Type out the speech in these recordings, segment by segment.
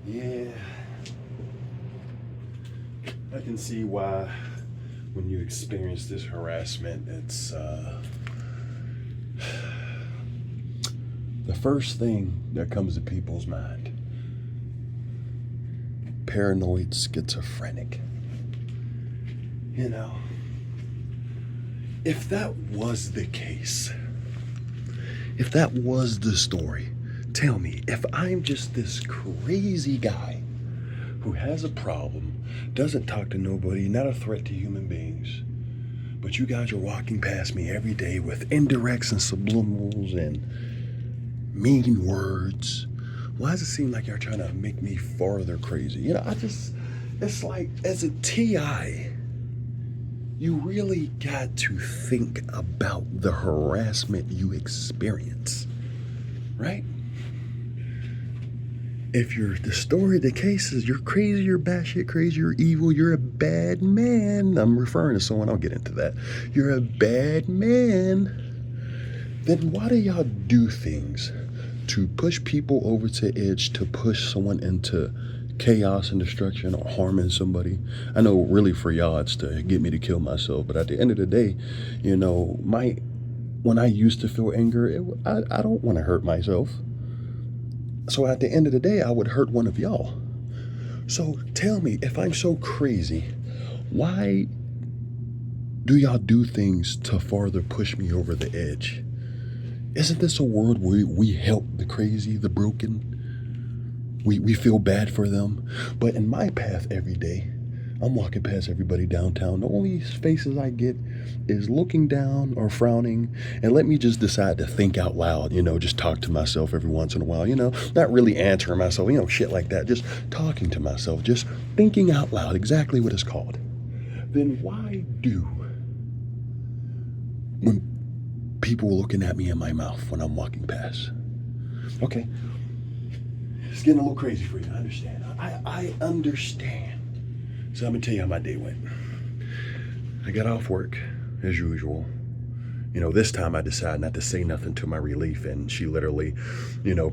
Yeah, I can see why when you experience this harassment, it's the first thing that comes to people's mind. Paranoid schizophrenic. You know, if that was the case, if that was the story, tell me, if I'm just this crazy guy who has a problem, doesn't talk to nobody, not a threat to human beings, but you guys are walking past me every day with indirects and subliminals and mean words, why does it seem like you're trying to make me farther crazy? It's like, as a TI, you really got to think about the harassment you experience, right? If the story, the case is you're crazy, you're batshit crazy, you're evil, you're a bad man. I'm referring to someone, I'll get into that. You're a bad man. Then why do y'all do things to push people over to edge, to push someone into chaos and destruction or harming somebody? I know really for y'all it's to get me to kill myself, but at the end of the day, when I used to feel anger, I don't want to hurt myself. So at the end of the day, I would hurt one of y'all. So tell me, if I'm so crazy, why do y'all do things to farther push me over the edge? Isn't this a world where we help the crazy, the broken? We feel bad for them. But in my path every day, I'm walking past everybody downtown. The only faces I get is looking down or frowning, and let me just decide to think out loud, just talk to myself every once in a while, not really answering myself, shit like that, just talking to myself, just thinking out loud, exactly what it's called. Then why do, when people looking at me in my mouth when I'm walking past? Okay, it's getting a little crazy for you, I understand. I understand. So I'm gonna tell you how my day went. I got off work, as usual. This time I decided not to say nothing to my relief, and she literally,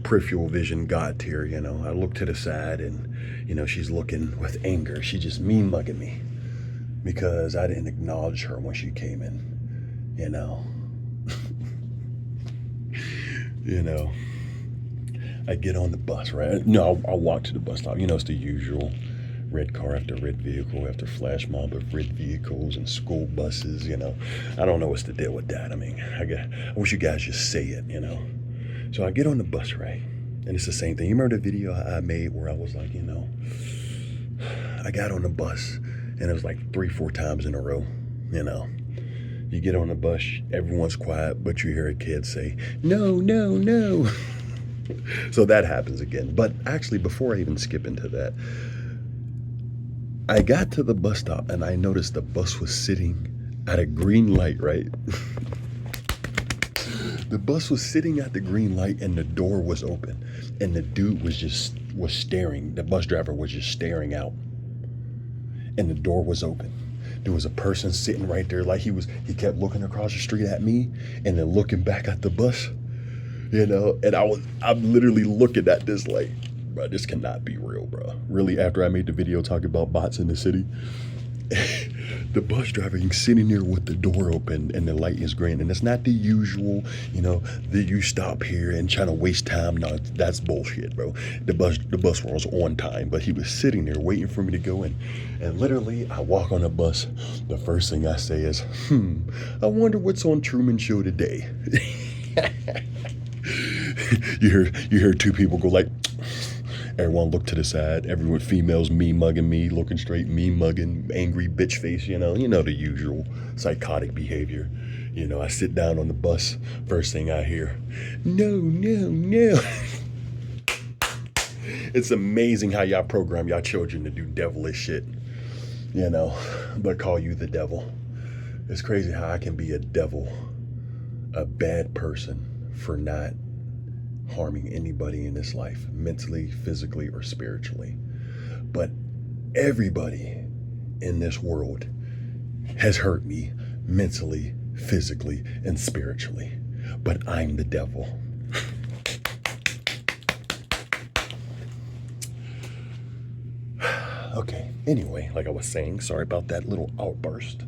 peripheral vision got here, I looked to the side and, she's looking with anger. She just mean mugging me because I didn't acknowledge her when she came in, I get on the bus, right? No, I'll walk to the bus stop. It's the usual. Red car after red vehicle after flash mob of red vehicles and school buses, I don't know what's the deal with that. I wish you guys just say it, So I get on the bus, right? And it's the same thing. You remember the video I made where I was like, I got on the bus and it was like 3-4 times in a row, You get on the bus, everyone's quiet, but you hear a kid say, no, no, no. So that happens again. But actually, before I even skip into that, I got to the bus stop and I noticed the bus was sitting at a green light, right? The bus was sitting at the green light and the door was open. And the dude was staring. The bus driver was just staring out. And the door was open. There was a person sitting right there, like he kept looking across the street at me and then looking back at the bus, and I'm literally looking at this like, bro, this cannot be real, bro. Really, after I made the video talking about bots in the city, the bus driver is sitting there with the door open and the light is green. And it's not the usual, that you stop here and trying to waste time. No, that's bullshit, bro. The bus was on time, but he was sitting there waiting for me to go in. And literally, I walk on the bus. The first thing I say is, I wonder what's on Truman Show today. You hear two people go like, everyone look to the side. Everyone, females me mugging me, looking straight, me mugging, angry bitch face, you know the usual psychotic behavior. I sit down on the bus, first thing I hear, no, no, no. It's amazing how y'all program y'all children to do devilish shit, but call you the devil. It's crazy how I can be a devil, a bad person for not harming anybody in this life, mentally, physically, or spiritually. But everybody in this world has hurt me mentally, physically, and spiritually. But I'm the devil. Okay, anyway, like I was saying, sorry about that little outburst.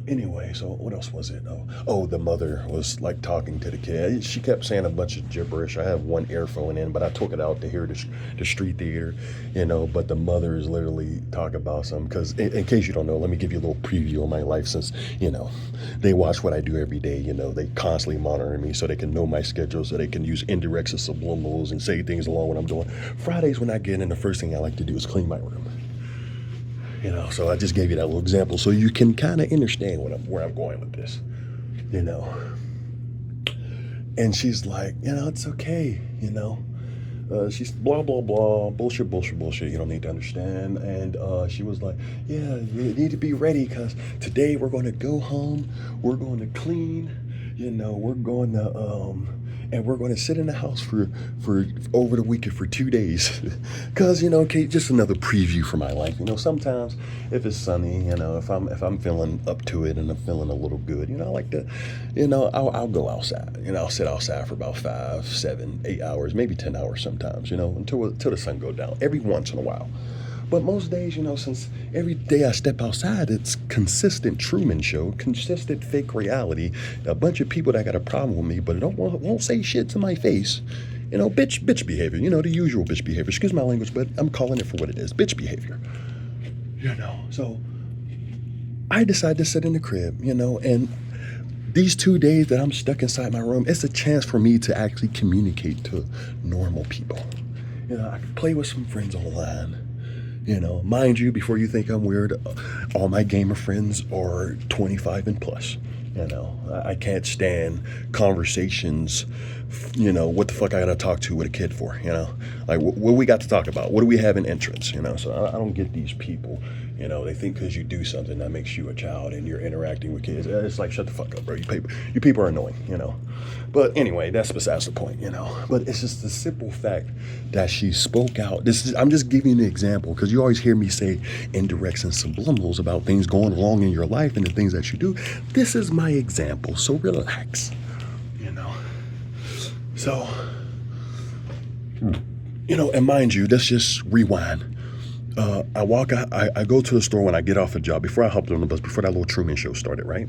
Anyway, so what else was it? Oh, the mother was like talking to the kid. She kept saying a bunch of gibberish. I have one earphone in, but I took it out to hear the street theater, But the mother is literally talking about something. Because in case you don't know, let me give you a little preview of my life since, they watch what I do every day. They constantly monitor me so they can know my schedule, so they can use indirects and subliminals and say things along what I'm doing. Fridays when I get in, the first thing I like to do is clean my room. So I just gave you that little example so you can kind of understand where I'm going with this, And she's like, it's okay, she's blah, blah, blah, bullshit, bullshit, bullshit. You don't need to understand. And she was like, yeah, you need to be ready because today we're going to go home. We're going to clean, we're going to, and we're going to sit in the house for over the weekend for 2 days. Because, okay, just another preview for my life. Sometimes if it's sunny, if I'm feeling up to it and I'm feeling a little good, I like to, I'll go outside. I'll sit outside for about 5, 7, 8 hours, maybe 10 hours sometimes, until the sun goes down every once in a while. But most days, since every day I step outside, it's consistent Truman Show, consistent fake reality. A bunch of people that got a problem with me, but won't say shit to my face. Bitch behavior. The usual bitch behavior. Excuse my language, but I'm calling it for what it is. Bitch behavior. So I decided to sit in the crib, and these 2 days that I'm stuck inside my room, it's a chance for me to actually communicate to normal people. I can play with some friends online. Mind you, before you think I'm weird, all my gamer friends are 25 and plus. I can't stand conversations, what the fuck I gotta talk to with a kid for, Like, what we got to talk about? What do we have in entrance, So I don't get these people, they think because you do something that makes you a child and you're interacting with kids. It's like, shut the fuck up, bro. You people are annoying, But anyway, that's besides the point, But it's just the simple fact that she spoke out. I'm just giving you an example because you always hear me say indirects and subliminals about things going wrong in your life and the things that you do. This is my example, so relax, So, and mind you, let's just rewind. I go to the store when I get off a job, before I hopped on the bus, before that little Truman Show started, right?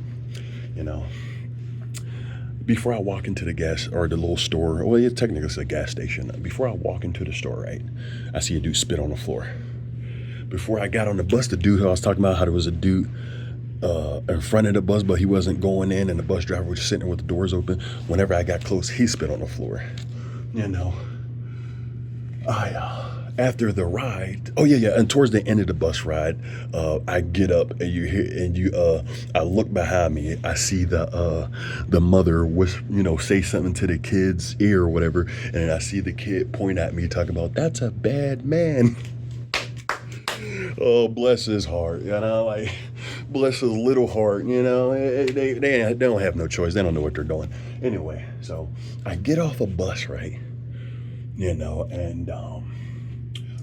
Before I walk into the gas or the little store, well, technically it's a gas station. Before I walk into the store, right, I see a dude spit on the floor. Before I got on the bus, the dude who I was talking about, how there was a dude in front of the bus, but he wasn't going in, and the bus driver was sitting there with the doors open. Whenever I got close, he spit on the floor. After the ride, and towards the end of the bus ride, I get up and I look behind me. I see the mother say something to the kid's ear or whatever, and I see the kid point at me talking about, that's a bad man. Oh, bless his heart, like, bless his little heart, they don't have no choice. They don't know what they're doing. Anyway, so I get off a bus, right, and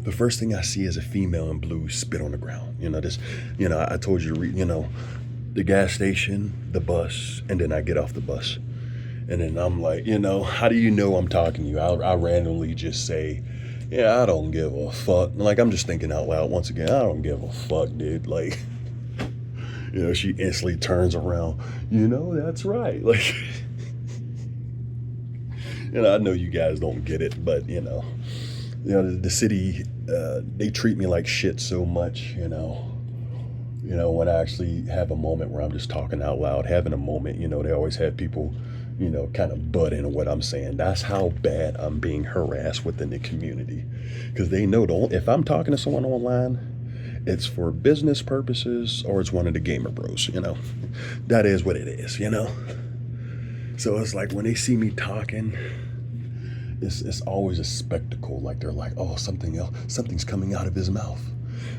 the first thing I see is a female in blue spit on the ground. I told you, the gas station, the bus, and then I get off the bus. And then I'm like, how do you know I'm talking to you? I randomly just say, yeah, I don't give a fuck. Like, I'm just thinking out loud once again, I don't give a fuck, dude. Like, she instantly turns around, that's right. Like, I know you guys don't get it, but, the city, they treat me like shit so much, when I actually have a moment where I'm just talking out loud, having a moment, they always have people, kind of butt into what I'm saying. That's how bad I'm being harassed within the community. Because they know if I'm talking to someone online, it's for business purposes or it's one of the gamer bros, That is what it is, So it's like when they see me talking, it's always a spectacle. Like they're like, oh, something's coming out of his mouth.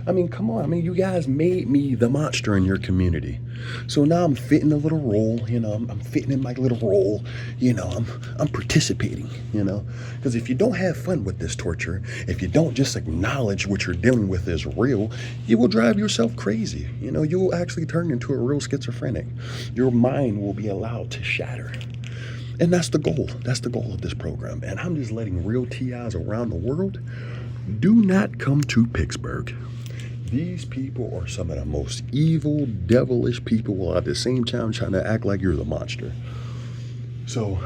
I mean, come on. I mean, you guys made me the monster in your community. So now I'm fitting a little role, I'm fitting in my little role, I'm participating, because if you don't have fun with this torture, if you don't just acknowledge what you're dealing with is real, you will drive yourself crazy. You will actually turn into a real schizophrenic. Your mind will be allowed to shatter. And that's the goal. That's the goal of this program. And I'm just letting real TIs around the world Do not come to Pittsburgh. These people are some of the most evil, devilish people while at the same time trying to act like you're the monster. So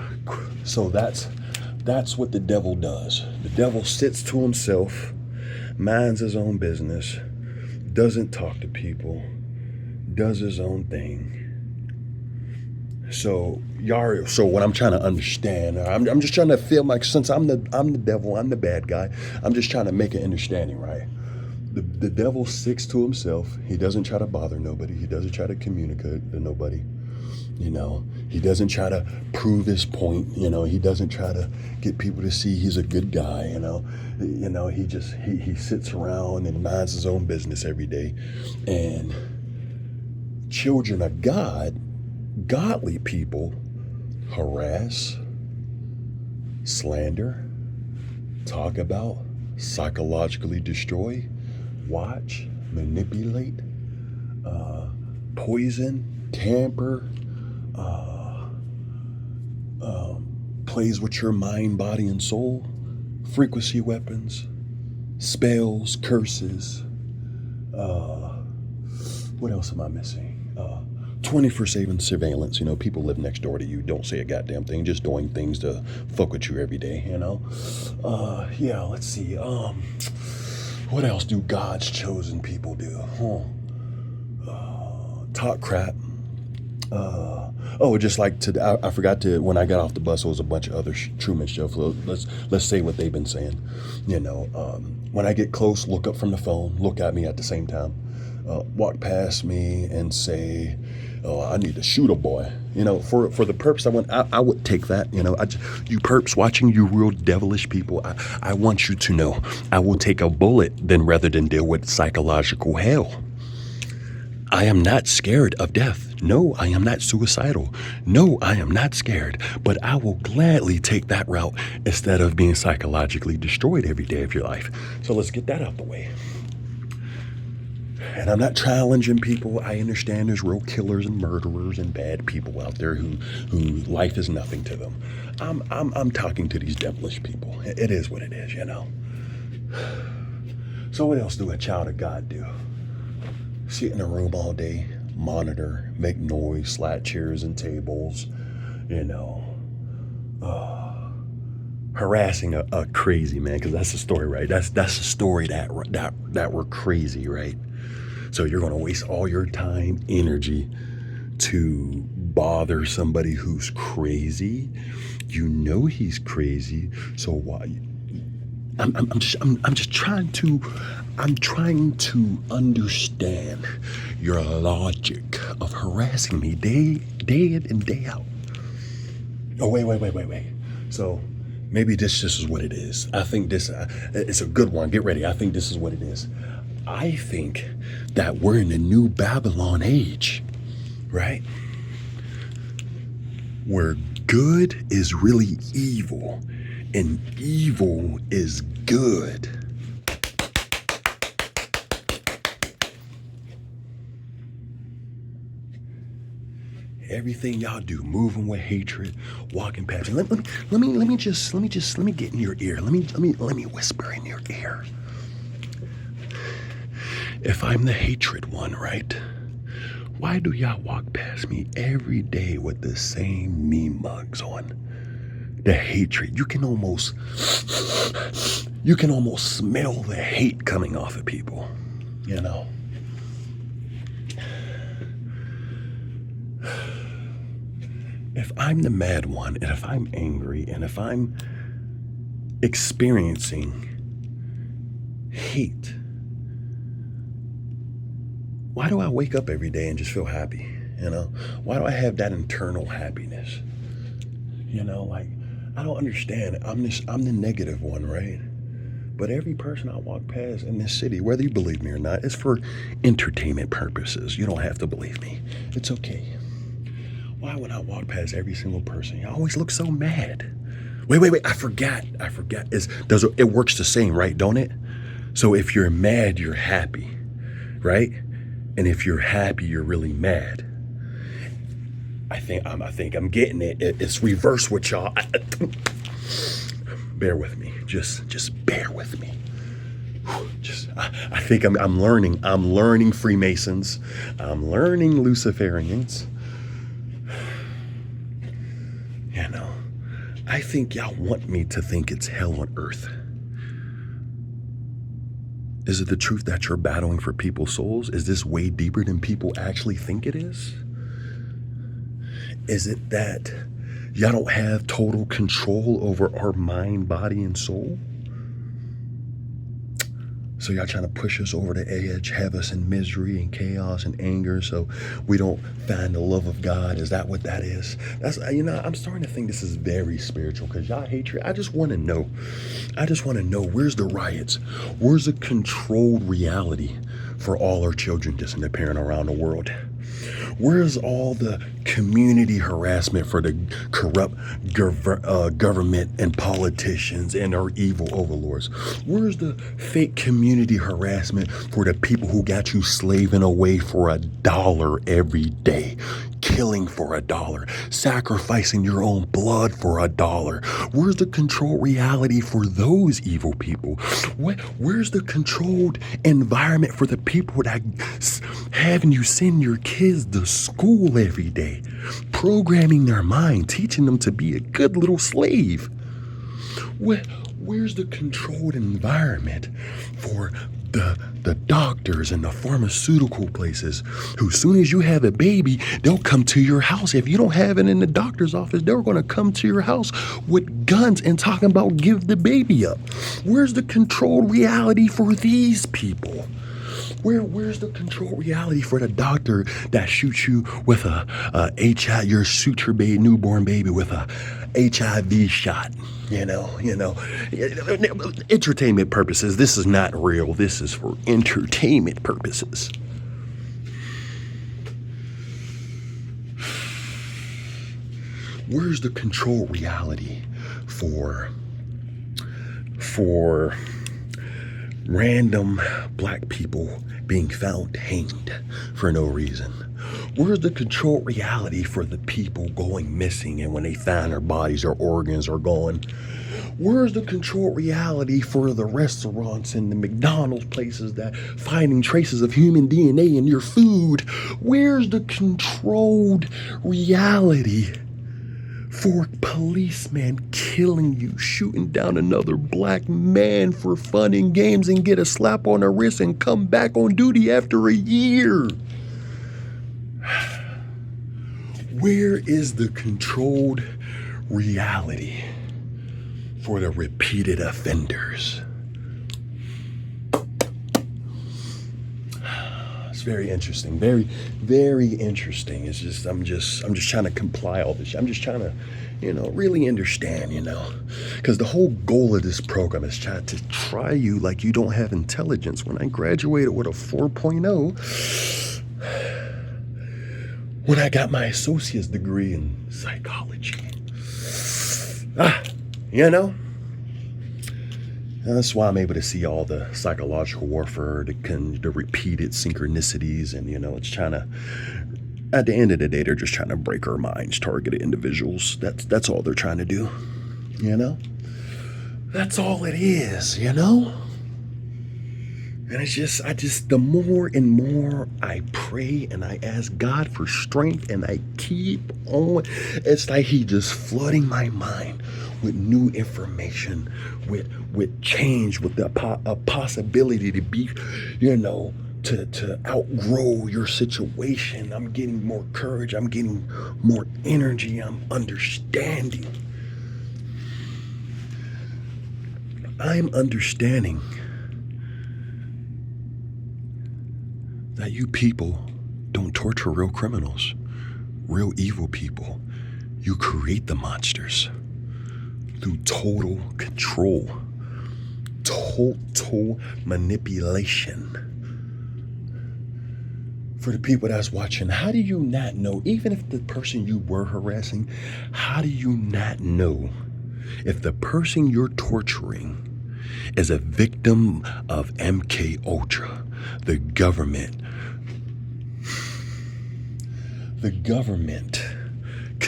that's what the devil does. The devil sits to himself, minds his own business, doesn't talk to people, does his own thing. So what I'm trying to understand, I'm just trying to feel like, since I'm the devil, I'm the bad guy. I'm just trying to make an understanding, right? The devil sticks to himself. He doesn't try to bother nobody. He doesn't try to communicate to nobody. He doesn't try to prove his point. He doesn't try to get people to see he's a good guy. He sits around and minds his own business every day. And children of God, godly people, harass, slander, talk about, psychologically destroy, watch, manipulate, poison, tamper, plays with your mind, body, and soul, frequency weapons, spells, curses. What else am I missing? 24/7 surveillance. People live next door to you, don't say a goddamn thing, just doing things to fuck with you every day. Yeah, let's see. What else do God's chosen people do? Talk crap. Just like I forgot to, when I got off the bus, there was a bunch of other Truman Show. Let's say what they've been saying. When I get close, look up from the phone, look at me at the same time, walk past me and say, "Oh, I need to shoot a boy." For the purpose I would take that. You perps watching, you real devilish people. I want you to know, I will take a bullet rather than deal with psychological hell. I am not scared of death. No, I am not suicidal. No, I am not scared. But I will gladly take that route instead of being psychologically destroyed every day of your life. So let's get that out the way. And I'm not challenging people. I understand there's real killers and murderers and bad people out there who life is nothing to them. I'm talking to these devilish people. It is what it is, So what else do a child of God do? Sit in a room all day, monitor, make noise, slap chairs and tables, harassing a crazy man, because that's the story, right? That's the story that we're crazy, right? So you're going to waste all your time, energy to bother somebody who's crazy. He's crazy, so why? I'm just trying to understand your logic of harassing me day in and day out. Oh, wait. So maybe this is what it is. I think this, it's a good one. Get ready. I think this is what it is. I think that we're in the new Babylon age, right? Where good is really evil and evil is good. Everything y'all do, moving with hatred, walking past. Let me get in your ear. Let me whisper in your ear. If I'm the hatred one, right? Why do y'all walk past me every day with the same meme mugs on? The hatred. You can almost smell the hate coming off of people, If I'm the mad one, and if I'm angry, and if I'm experiencing hate, why do I wake up every day and just feel happy? Why do I have that internal happiness? I don't understand. I'm the negative one, right? But every person I walk past in this city, whether you believe me or not, it's for entertainment purposes. You don't have to believe me. It's okay. Why when I walk past every single person, you always look so mad? Wait. I forgot. It works the same, right? Don't it? So if you're mad, you're happy, right? And if you're happy, you're really mad. I think I'm getting it. It's reverse with y'all. Bear with me. Just bear with me. I think I'm learning. I'm learning Freemasons. I'm learning Luciferians. You know, I think y'all want me to think it's hell on earth. Is it the truth that you're battling for people's souls? Is this way deeper than people actually think it is? Is it that y'all don't have total control over our mind, body, and soul? So y'all trying to push us over the edge, have us in misery and chaos and anger so we don't find the love of God? Is that what that is? That's, I'm starting to think this is very spiritual because y'all hatred. I just want to know. Where's the riots? Where's the controlled reality for all our children disappearing around the world? Where's all the community harassment for the corrupt government and politicians and our evil overlords? Where's the fake community harassment for the people who got you slaving away for $1 every day, killing for $1, sacrificing your own blood for $1? Where's the controlled reality for those evil people? Where's the controlled environment for the people that having you send your kids to school every day, programming their mind, teaching them to be a good little slave? Where's the controlled environment for the doctors and the pharmaceutical places who, as soon as you have a baby, they'll come to your house? If you don't have it in the doctor's office, they're going to come to your house with guns and talking about give the baby up. Where's the controlled reality for these people? Where's the control reality for the doctor that shoots you with a HIV, shoots your newborn baby with a HIV shot? Entertainment purposes. This is not real. This is for entertainment purposes. Where's the control reality for random black people being found hanged for no reason? Where's the control reality for the people going missing and when they find their bodies or organs are gone? Where's the control reality for the restaurants and the McDonald's places that finding traces of human DNA in your food? Where's the controlled reality for policemen killing you, shooting down another black man for fun and games and get a slap on the wrist and come back on duty after a year? Where is the controlled reality for the repeated offenders? It's very interesting. Very, very interesting. It's just I'm just trying to comply all this. I'm just trying to, really understand, because the whole goal of this program is to try you like you don't have intelligence. When I graduated with a 4.0, when I got my associate's degree in psychology, that's why I'm able to see all the psychological warfare, the repeated synchronicities, and it's trying to. At the end of the day, they're just trying to break our minds, targeted individuals. That's all they're trying to do. That's all it is. And the more and more I pray and I ask God for strength and I keep on, it's like He just flooding my mind with new information, with change, with a possibility to be, to outgrow your situation. I'm getting more courage. I'm getting more energy. I'm understanding. I'm understanding that you people don't torture real criminals, real evil people. You create the monsters through total control, total manipulation. For the people that's watching, how do you not know, even if the person you were harassing, how do you not know if the person you're torturing is a victim of MK Ultra, the government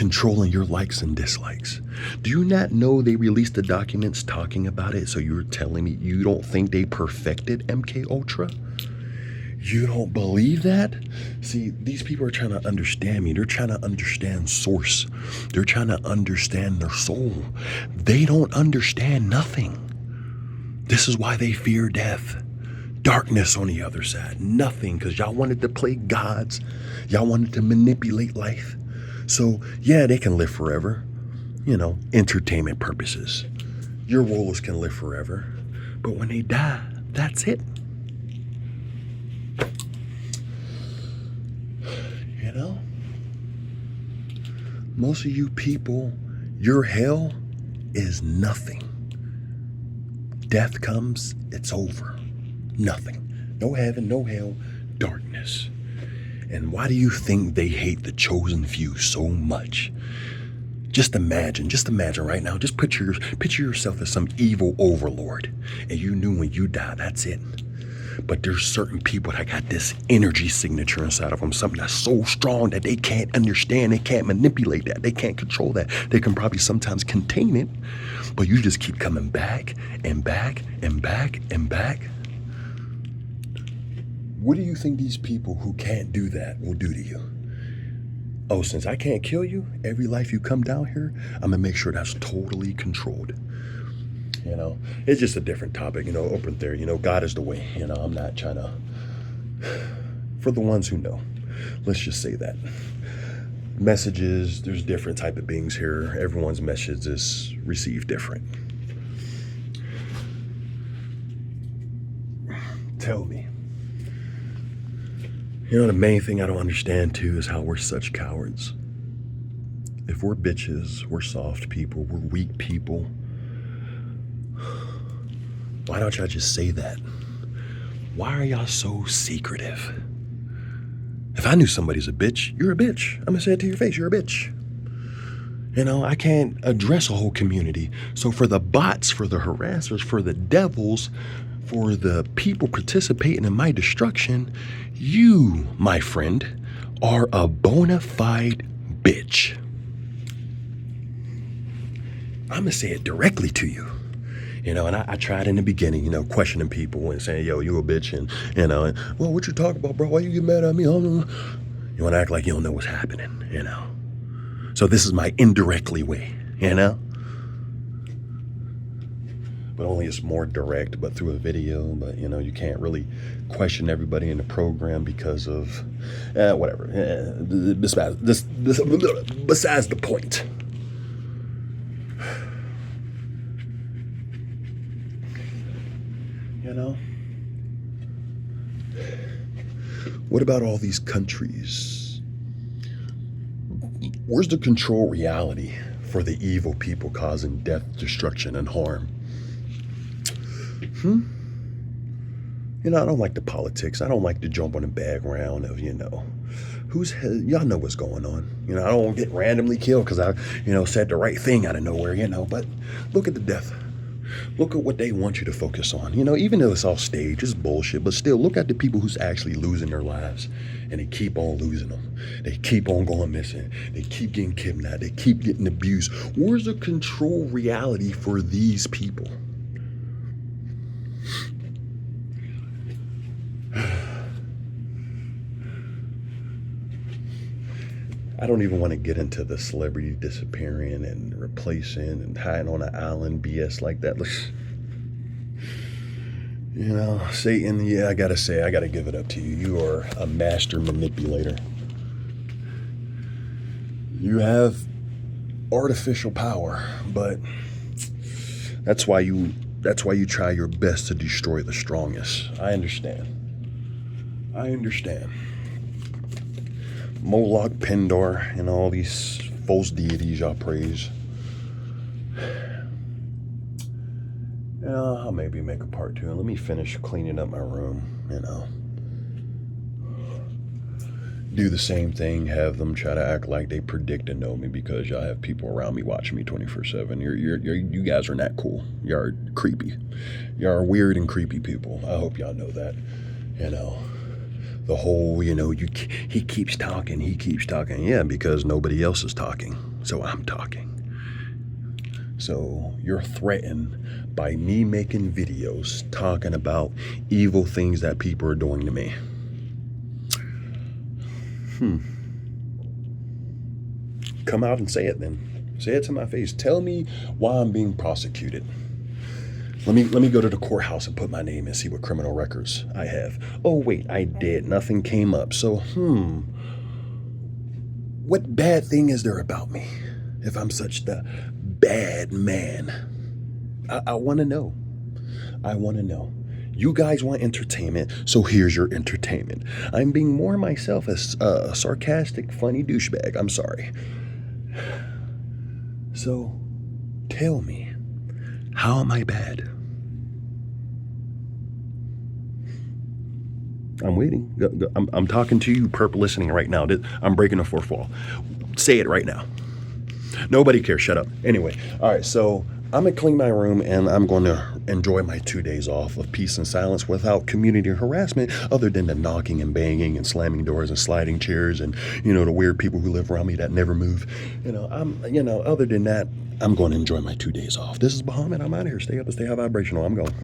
controlling your likes and dislikes. Do you not know they released the documents talking about it? So you're telling me you don't think they perfected MK Ultra? You don't believe that? See, these people are trying to understand me. They're trying to understand source. They're trying to understand their soul. They don't understand nothing. This is why they fear death. Darkness on the other side. Nothing, because y'all wanted to play gods. Y'all wanted to manipulate life. So, yeah, they can live forever. Entertainment purposes. Your rulers can live forever. But when they die, that's it. Most of you people, your hell is nothing. Death comes, it's over. Nothing. No heaven, no hell, darkness. And why do you think they hate the chosen few so much? Just imagine right now. Just picture yourself as some evil overlord. And you knew when you die, that's it. But there's certain people that got this energy signature inside of them, something that's so strong that they can't understand, they can't manipulate that, they can't control that. They can probably sometimes contain it, but you just keep coming back and back and back and back. What do you think these people who can't do that will do to you? Oh, since I can't kill you, every life you come down here, I'm gonna make sure that's totally controlled. It's just a different topic, open theory, God is the way, I'm not trying to, for the ones who know, let's just say that. Messages, there's different type of beings here. Everyone's message is received different. Tell me. The main thing I don't understand too is how we're such cowards. If we're bitches, we're soft people, we're weak people. Why don't y'all just say that? Why are y'all so secretive? If I knew somebody's a bitch, you're a bitch. I'm gonna say it to your face, you're a bitch. I can't address a whole community. So for the bots, for the harassers, for the devils, for the people participating in my destruction, you, my friend, are a bona fide bitch. I'm gonna say it directly to you. And I tried in the beginning, questioning people and saying, yo, you a bitch. And well, what you talking about, bro? Why you get mad at me? I don't know. You want to act like you don't know what's happening, So this is my indirectly way, But only it's more direct, but through a video. But, you can't really question everybody in the program because of, whatever. Besides the point. What about all these countries? Where's the control reality for the evil people causing death, destruction, and harm? I don't like the politics. I don't like to jump on the background of, y'all know what's going on. I don't get randomly killed because I, said the right thing out of nowhere, but look at the death. Look at what they want you to focus on. Even though it's all staged, it's bullshit, but still look at the people who's actually losing their lives, and they keep on losing them. They keep on going missing. They keep getting kidnapped. They keep getting abused. Where's the control reality for these people? I don't even want to get into the celebrity disappearing and replacing and hiding on an island BS like that. Satan, yeah, I gotta give it up to you. You are a master manipulator. You have artificial power, but that's why you try your best to destroy the strongest. I understand. Moloch, Pendor, and all these false deities y'all praise. I'll maybe make a part 2. Let me finish cleaning up my room, Do the same thing, have them try to act like they predict and know me because y'all have people around me watching me 24/7. You guys are not cool. Y'all are creepy. Y'all are weird and creepy people. I hope y'all know that, The whole, he keeps talking, he keeps talking. Yeah, because nobody else is talking, so I'm talking. So you're threatened by me making videos talking about evil things that people are doing to me. Come out and say it then. Say it to my face. Tell me why I'm being prosecuted. Let me go to the courthouse and put my name and see what criminal records I have. Oh wait, I did. Nothing came up. So, what bad thing is there about me if I'm such the bad man? I want to know. I want to know. You guys want entertainment, so here's your entertainment. I'm being more myself as a sarcastic, funny douchebag. I'm sorry. So, tell me, how am I bad? I'm waiting. I'm talking to you, perp, listening right now. I'm breaking the fourth wall. Say it right now. Nobody cares. Shut up. Anyway, all right. So I'm gonna clean my room and I'm going to enjoy my 2 days off of peace and silence without community harassment, other than the knocking and banging and slamming doors and sliding chairs and the weird people who live around me that never move. Other than that, I'm going to enjoy my 2 days off. This is Bahamut. I'm out of here. Stay up and stay high vibrational. I'm going.